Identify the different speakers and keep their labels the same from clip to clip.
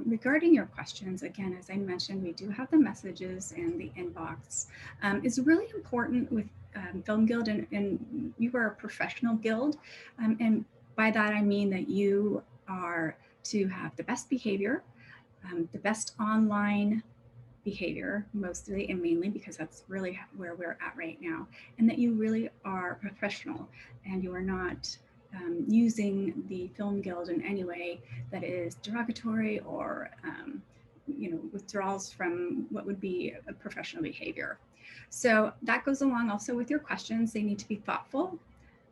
Speaker 1: Regarding your questions, again, as I mentioned, we do have the messages and the inbox. It's really important with Film Guild, and you are a professional guild. And by that, I mean that you are to have the best behavior, the best online behavior, mostly and mainly because that's really where we're at right now, and that you really are professional and you are not using the Film Guild in any way that is derogatory or withdrawals from what would be a professional behavior. So that goes along also with your questions. They need to be thoughtful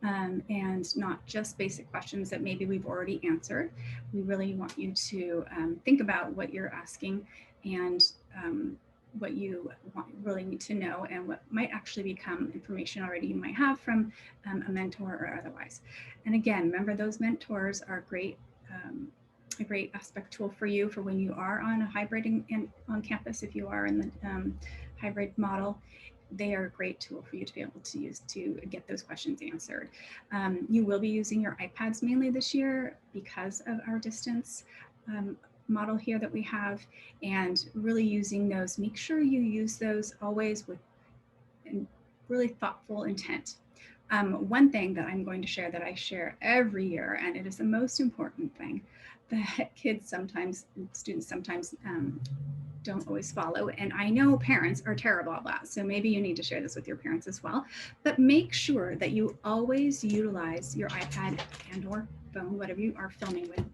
Speaker 1: and not just basic questions that maybe we've already answered. We really want you to think about what you're asking and what you really need to know and what might actually become information already you might have from a mentor or otherwise. And again, remember those mentors are great. A great aspect tool for you for when you are on a hybrid on campus. If you are in the hybrid model, they are a great tool for you to be able to use to get those questions answered. You will be using your iPads mainly this year because of our distance model here that we have, and really using those. Make sure you use those always with really thoughtful intent. One thing that I'm going to share that I share every year, and it is the most important thing that kids sometimes, students sometimes don't always follow. And I know parents are terrible at that. So maybe you need to share this with your parents as well. But make sure that you always utilize your iPad and or phone, whatever you are filming with,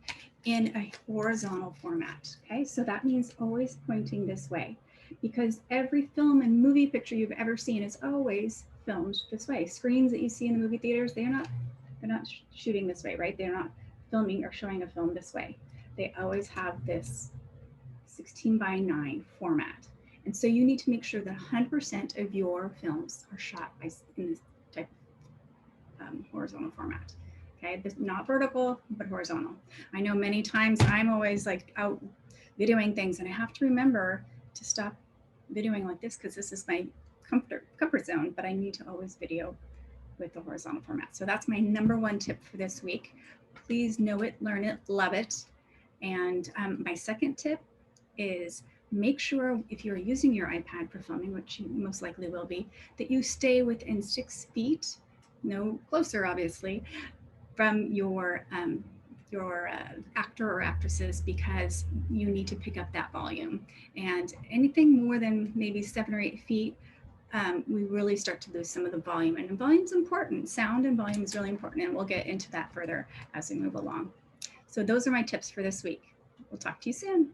Speaker 1: in a horizontal format. Okay, so that means always pointing this way, because every film and movie picture you've ever seen is always filmed this way. Screens that you see in the movie theaters, they're not shooting this way, right? They're not filming or showing a film this way. They always have this 16:9 format. And so you need to make sure that 100% of your films are shot in this type of horizontal format. Okay, this, not vertical, but horizontal. I know many times I'm always like out videoing things, and I have to remember to stop videoing like this because this is my comfort zone, but I need to always video with the horizontal format. So that's my number one tip for this week. Please know it, learn it, love it. And my second tip is make sure if you're using your iPad for filming, which you most likely will be, that you stay within 6 feet, no closer, obviously, from your actor or actresses, because you need to pick up that volume. And anything more than maybe 7 or 8 feet, we really start to lose some of the volume. And volume is important. Sound and volume is really important. And we'll get into that further as we move along. So those are my tips for this week. We'll talk to you soon.